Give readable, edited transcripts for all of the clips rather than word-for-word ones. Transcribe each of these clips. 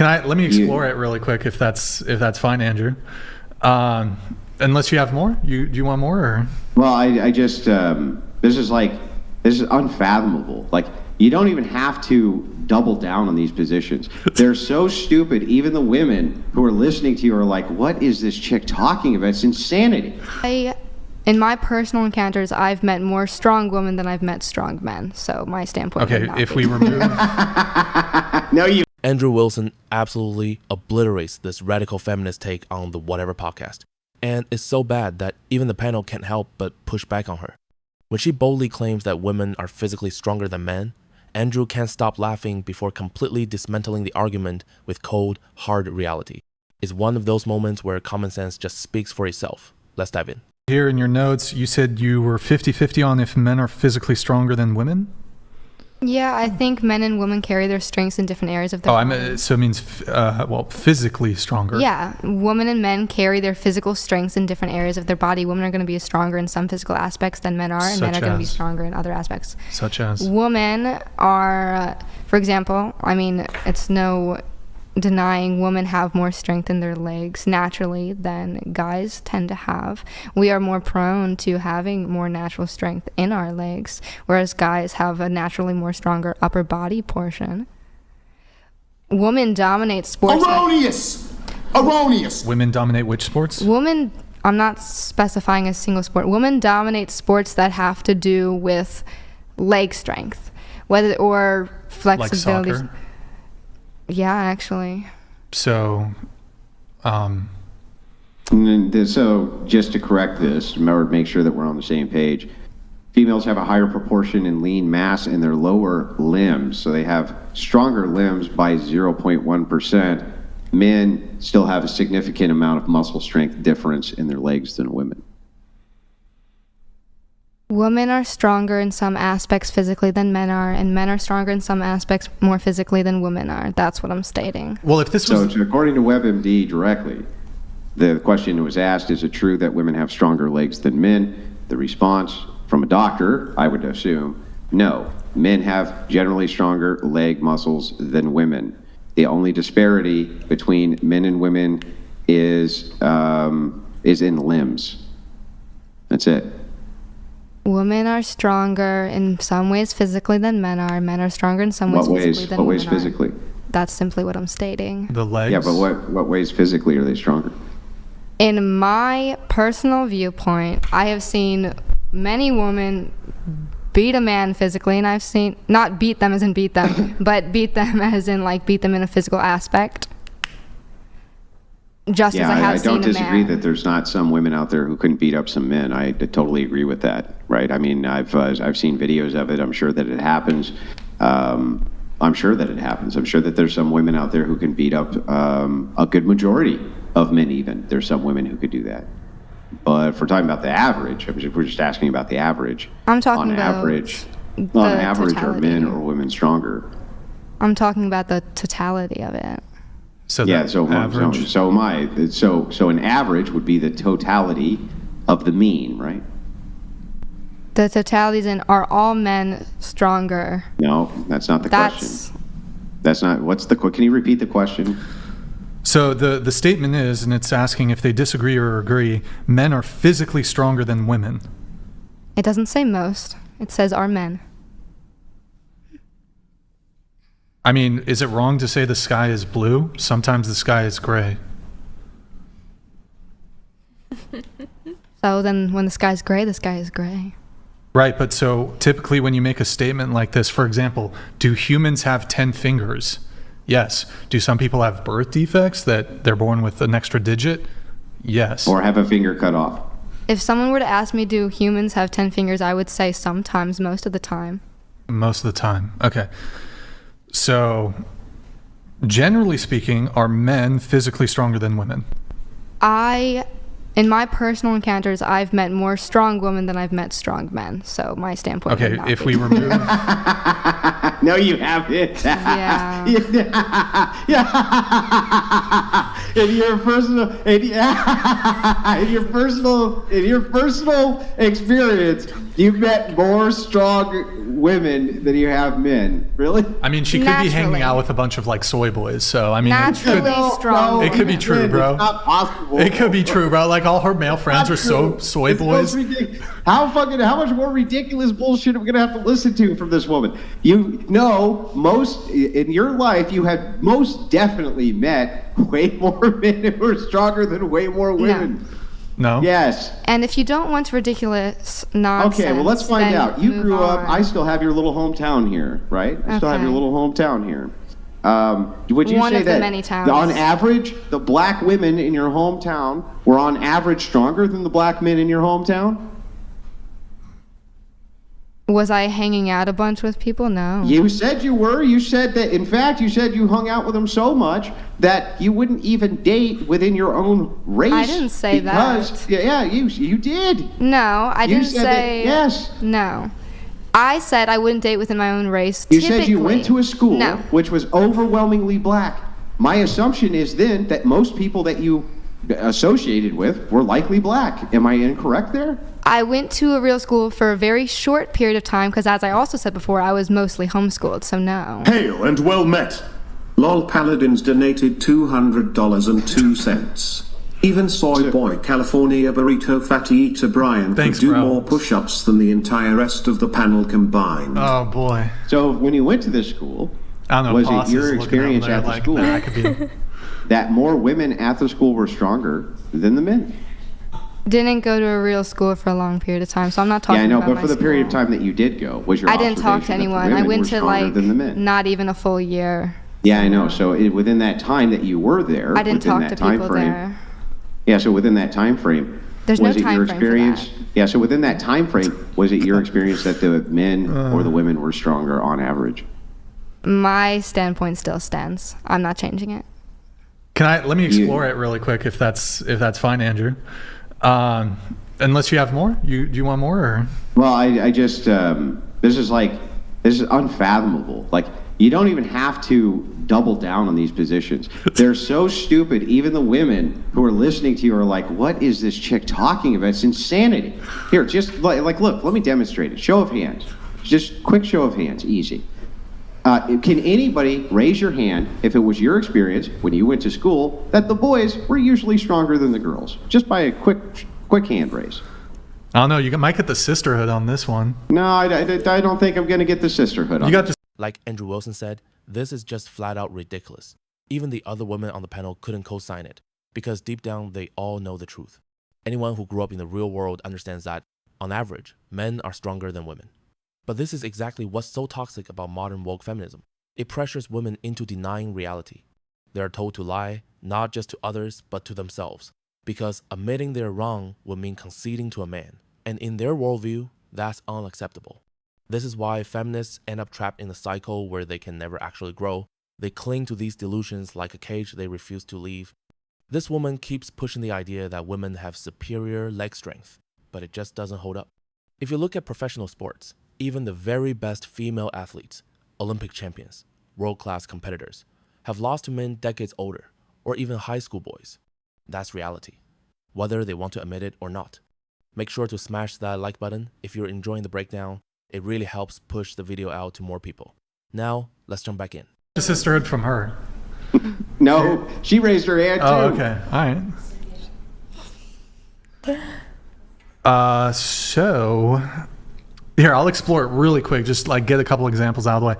Let me explore it really quick if that's fine, Andrew. Unless you have more, do you want more? Or? Well, I just this is unfathomable. Like, you don't even have to double down on these positions. They're so stupid. Even the women who are listening to you are like, "What is this chick talking about? It's insanity." In my personal encounters, I've met more strong women than I've met strong men. So my standpoint. Okay, if we remove. No, you. Andrew Wilson absolutely obliterates this radical feminist take on the Whatever podcast. And it's so bad that even the panel can't help but push back on her. When she boldly claims that women are physically stronger than men, Andrew can't stop laughing before completely dismantling the argument with cold, hard reality. It's one of those moments where common sense just speaks for itself. Let's dive in. Here in your notes, you said you were 50-50 on if men are physically stronger than women? Yeah, I think men and women carry their strengths in different areas of their body. So it means, physically stronger. Yeah, women and men carry their physical strengths in different areas of their body. Women are going to be stronger in some physical aspects than men are, and men are going to be stronger in other aspects. Such as? Women are, for example, it's no denying women have more strength in their legs naturally than guys tend to have. We are more prone to having more natural strength in our legs, whereas guys have a naturally more stronger upper body portion. Women dominate sports. Erroneous! Women dominate which sports? I'm not specifying a single sport. Women dominate sports that have to do with leg strength, or flexibility. Like soccer? Yeah, actually. So, So just to correct this, or make sure that we're on the same page, females have a higher proportion in lean mass in their lower limbs, so they have stronger limbs by 0.1%. Men still have a significant amount of muscle strength difference in their legs than women. Women are stronger in some aspects physically than men are, and men are stronger in some aspects more physically than women are. That's what I'm stating. Well, if this was... So according to WebMD directly, the question was asked, is it true that women have stronger legs than men? The response from a doctor, I would assume, no. Men have generally stronger leg muscles than women. The only disparity between men and women is in limbs. That's it. Women are stronger in some ways physically than men are. Men are stronger in some ways physically than women are. What ways physically? That's simply what I'm stating. The legs? Yeah, but what ways physically are they stronger? In my personal viewpoint, I have seen many women beat a man physically, and I've seen, not beat them as in beat them, but beat them as in beat them in a physical aspect. Just as I have seen a man. I don't disagree that there's not some women out there who couldn't beat up some men. I totally agree with that, right? I've seen videos of it. I'm sure that it happens. I'm sure that there's some women out there who can beat up a good majority of men even. There's some women who could do that. But if we're talking about the average, if we're just asking about the average. I'm talking about on average, are men or women stronger? I'm talking about the totality of it. So yeah, so an average would be the totality of the mean, right? The totalities in, are all men stronger? No, that's not the question. That's not, can you repeat the question? So the statement is, and it's asking if they disagree or agree, men are physically stronger than women. It doesn't say most. It says are men. I mean, is it wrong to say the sky is blue? Sometimes the sky is gray. So then when the sky is gray, the sky is gray. Right, but so typically when you make a statement like this, for example, do humans have 10 fingers? Yes. Do some people have birth defects that they're born with an extra digit? Yes. Or have a finger cut off? If someone were to ask me, do humans have 10 fingers, I would say sometimes, most of the time. Most of the time. Okay. So, generally speaking, are men physically stronger than women? In my personal encounters, I've met more strong women than I've met strong men. So my standpoint. Okay, if we remove. No, you haven't. Yeah. In your personal experience, you've met more strong women than you have men. Really? I mean, she could be hanging Naturally. out with a bunch of like soy boys. So I mean, Naturally strong. it could be true, bro. It's not possible. it could be true, bro. Like all her male friends are Not true. soy It's boys. most ridiculous. How much more ridiculous bullshit are we gonna have to listen to from this woman? You know, most in your life, you have most definitely met way more men who are stronger than way more women. No. Yes. And if you don't want ridiculous nonsense, Okay, well, let's find then out. You move grew up, on. I still have your little hometown here, right? I still have your Okay. little hometown here. Would you One say of the that many towns. on average, the black women in your hometown were on average stronger than the black men in your hometown? Was I hanging out a bunch with people? No. You said you were. You said that, in fact, you said you hung out with them so much that you wouldn't even date within your own race. I didn't say because, that. Yeah, you did. No, I You didn't said say. that, yes. No. I said I wouldn't date within my own race. You said you went to a school No. which was overwhelmingly black. My assumption is then that most people that you associated with were likely black. Am I incorrect there? I went to a real school for a very short period of time because, as I also said before, I was mostly homeschooled, so no. Hail and well met. LOL Paladins donated $200.02. Even Soy Boy California Burrito Fatty Eater Brian Thanks, could do bro. more push-ups than the entire rest of the panel combined. Oh boy. So when you went to this school, I don't know. was Boss it is your looking experience over there at the like, school nah, I could be. that more women at the school were stronger than the men? Didn't go to a real school for a long period of time, so I'm not talking Yeah, I know, about but my for the period of school. time that you did go, was your I didn't talk to observation that the anyone. I women went were to stronger than the men? not even a full year. Yeah, I know. So within that time that you were there, I didn't within talk that to time people frame, there. Yeah, so within that time frame, There's was no it time your frame for experience? that. Yeah, so within that time frame, was it your experience that the men or the women were stronger on average? My standpoint still stands. I'm not changing it. Let me explore it really quick if that's fine, Andrew. Unless you have more, do you want more? Or? Well, I just this is unfathomable. Like, you don't even have to double down on these positions. They're so stupid. Even the women who are listening to you are like, "What is this chick talking about? It's insanity." Here, just look. Let me demonstrate it. Show of hands. Just quick show of hands. Easy. Can anybody raise your hand if it was your experience when you went to school that the boys were usually stronger than the girls? Just by a quick hand raise. I don't know. You might get the sisterhood on this one. No, I don't think I'm going to get the sisterhood on You got the. Like Andrew Wilson said, this is just flat out ridiculous. Even the other women on the panel couldn't co-sign it, because deep down they all know the truth. Anyone who grew up in the real world understands that, on average, men are stronger than women. But this is exactly what's so toxic about modern woke feminism. It pressures women into denying reality. They are told to lie, not just to others, but to themselves, because admitting they're wrong would mean conceding to a man. And in their worldview, that's unacceptable. This is why feminists end up trapped in a cycle where they can never actually grow. They cling to these delusions like a cage they refuse to leave. This woman keeps pushing the idea that women have superior leg strength, but it just doesn't hold up. If you look at professional sports, even the very best female athletes, Olympic champions, world-class competitors, have lost to men decades older, or even high school boys. That's reality, whether they want to admit it or not. Make sure to smash that like button if you're enjoying the breakdown. It really helps push the video out to more people. Now, let's jump back in. The sisterhood from her. No, she raised her hand too. Oh, okay. All right. So here, I'll explore it really quick. Just like get a couple examples out of the way.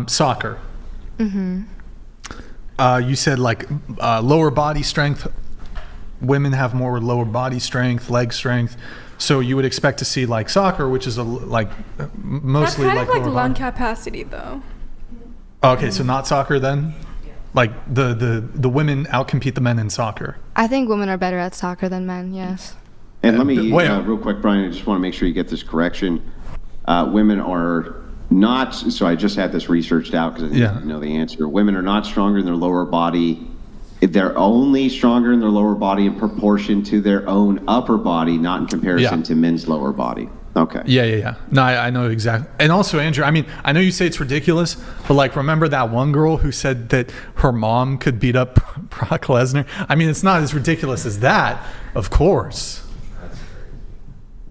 Soccer. Mm-hmm. You said like lower body strength. Women have more lower body strength, leg strength. So you would expect to see like soccer, which is mostly That's kind like of like lower lung body. capacity, though. Okay, so not soccer then. Like the women outcompete the men in soccer. I think women are better at soccer than men, yes. And let me, Wait. real quick, Brian, I just want to make sure you get this correction. Women are not, so I just had this researched out because I didn't know the answer. Women are not stronger in their lower body. They're only stronger in their lower body in proportion to their own upper body, not in comparison to men's lower body. Okay. Yeah. No, I know exactly. And also, Andrew, I mean, I know you say it's ridiculous, but like, remember that one girl who said that her mom could beat up Brock Lesnar? I mean, it's not as ridiculous as that, of course.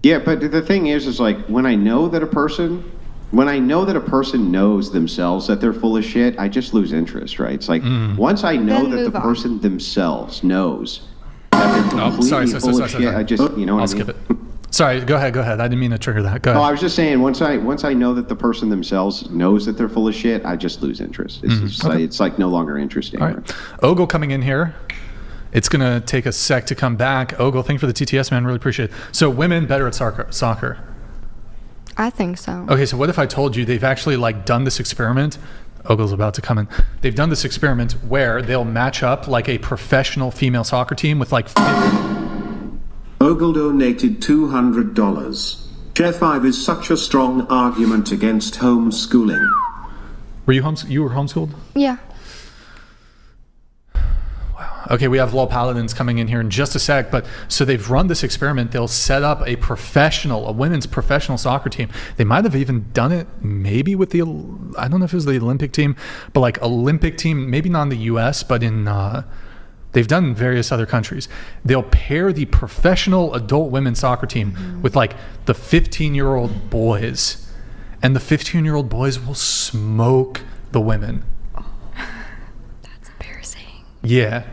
Yeah, but the thing is like when I know that a person when I know that a person knows themselves that they're full of shit, I just lose interest, right? It's like once I know Then that the move on. person themselves knows that they're completely full of shit, I just, you know what I'll I mean? skip it. Sorry, go ahead. I didn't mean to trigger that. Go Oh, I ahead. was just saying, once I know that the person themselves knows that they're full of shit, I just lose interest. It's just like, it's like no longer interesting. All right. Ogle coming in here. It's going to take a sec to come back. Ogle, thank you for the TTS, man. Really appreciate it. So women better at soccer. I think so. Okay, so what if I told you they've actually like done this experiment? Ogle's about to come in. They've done this experiment where they'll match up like a professional female soccer team with like 50. Ogle donated $200. Chair 5 is such a strong argument against homeschooling. Were you homeschooled? Yeah. Okay, we have Lol Paladins coming in here in just a sec, but so they've run this experiment. They'll set up a women's professional soccer team. They might have even done it maybe with I don't know if it was the Olympic team, but like Olympic team, maybe not in the US, but they've done in various other countries. They'll pair the professional adult women's soccer team with like the 15-year-old boys, and the 15-year-old boys will smoke the women. That's embarrassing. Yeah.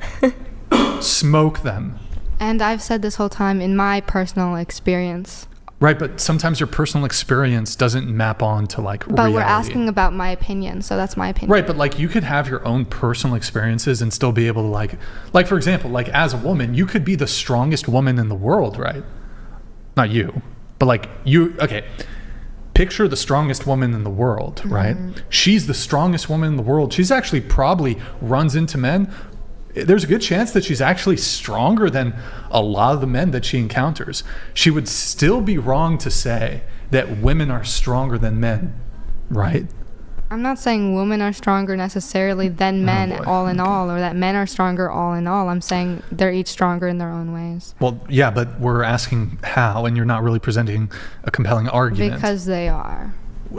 Smoke them. And I've said this whole time in my personal experience. Right, but sometimes your personal experience doesn't map on to like But reality. we're asking about my opinion, so that's my opinion. Right, but like you could have your own personal experiences and still be able to like for example, like as a woman, you could be the strongest woman in the world, right? Not you, but like you, okay. Picture the strongest woman in the world, right? She's the strongest woman in the world. She's actually probably runs into men. There's a good chance that she's actually stronger than a lot of the men that she encounters. She would still be wrong to say that women are stronger than men, right? I'm not saying women are stronger necessarily than men boy. all in all, or that men are stronger all in all. I'm saying they're each stronger in their own ways. Well, yeah, but we're asking how, and you're not really presenting a compelling argument. Because they are.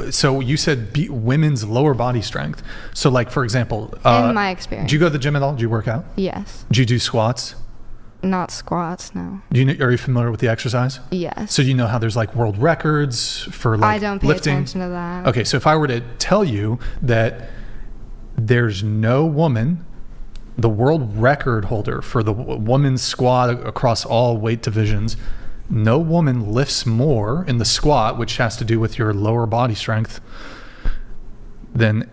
So you said women's lower body strength. So like, for example, In my experience. do you go to the gym at all? Do you work out? Yes. Do you do squats? Not squats, no. Are you familiar with the exercise? Yes. So you know how there's like world records for like I don't pay lifting? attention to that. Okay, so if I were to tell you that there's no woman, the world record holder for the woman's squat across all weight divisions, no woman lifts more in the squat, which has to do with your lower body strength, than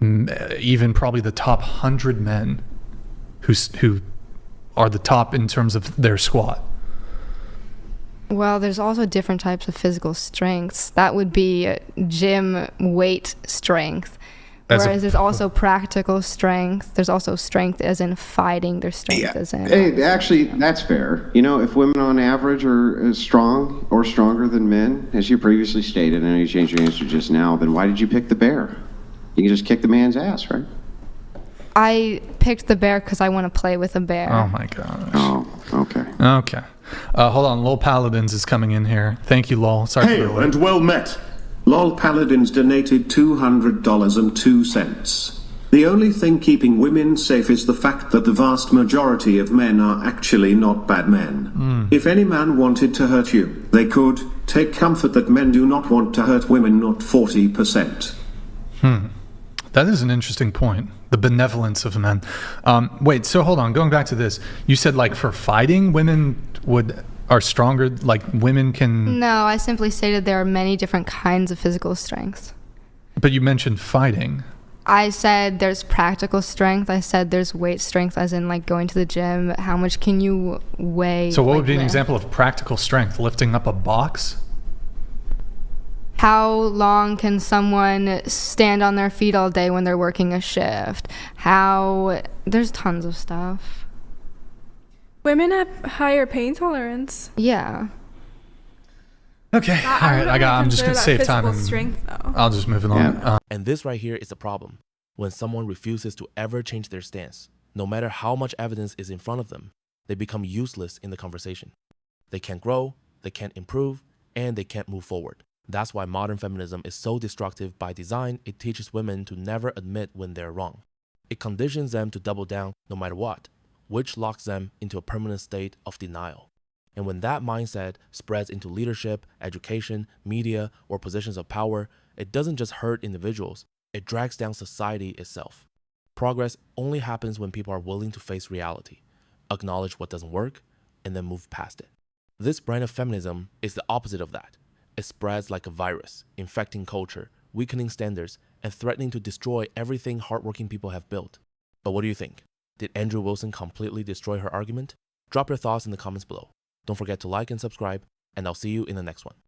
even probably the top 100 men who are the top in terms of their squat. Well, there's also different types of physical strengths. That would be gym weight strength. Whereas there's also practical strength. There's also strength as in fighting. There's strength as in... Hey, actually, that's fair. You know, if women on average are as strong or stronger than men, as you previously stated, I know you changed your answer just now, then why did you pick the bear? You can just kick the man's ass, right? I picked the bear because I want to play with a bear. Oh my gosh. Oh, okay. Okay. Hold on. Lol Paladins is coming in here. Thank you, Lol. Sorry for the Hail wait. and well met. Lol Paladins donated $200.02. The only thing keeping women safe is the fact that the vast majority of men are actually not bad men. If any man wanted to hurt you, they could. Take comfort that men do not want to hurt women, not 40%. That is an interesting point. The benevolence of men. Wait, so hold on. Going back to this, you said like for fighting, women are stronger. Like women can. No, I simply stated there are many different kinds of physical strengths. But you mentioned fighting. I said there's practical strength. I said there's weight strength, as in like going to the gym. How much can you weigh? So what would be an lift? example of practical strength? Lifting up a box? How long can someone stand on their feet all day when they're working a shift? There's tons of stuff. Women have higher pain tolerance. Yeah. Okay. All right. I'm just going to save time. And Strength, though. I'll just move it on. Yeah. And this right here is a problem. When someone refuses to ever change their stance, no matter how much evidence is in front of them, they become useless in the conversation. They can't grow, they can't improve, and they can't move forward. That's why modern feminism is so destructive by design. It teaches women to never admit when they're wrong. It conditions them to double down no matter what, which locks them into a permanent state of denial. And when that mindset spreads into leadership, education, media, or positions of power, it doesn't just hurt individuals, it drags down society itself. Progress only happens when people are willing to face reality, acknowledge what doesn't work, and then move past it. This brand of feminism is the opposite of that. It spreads like a virus, infecting culture, weakening standards, and threatening to destroy everything hardworking people have built. But what do you think? Did Andrew Wilson completely destroy her argument? Drop your thoughts in the comments below. Don't forget to like and subscribe, and I'll see you in the next one.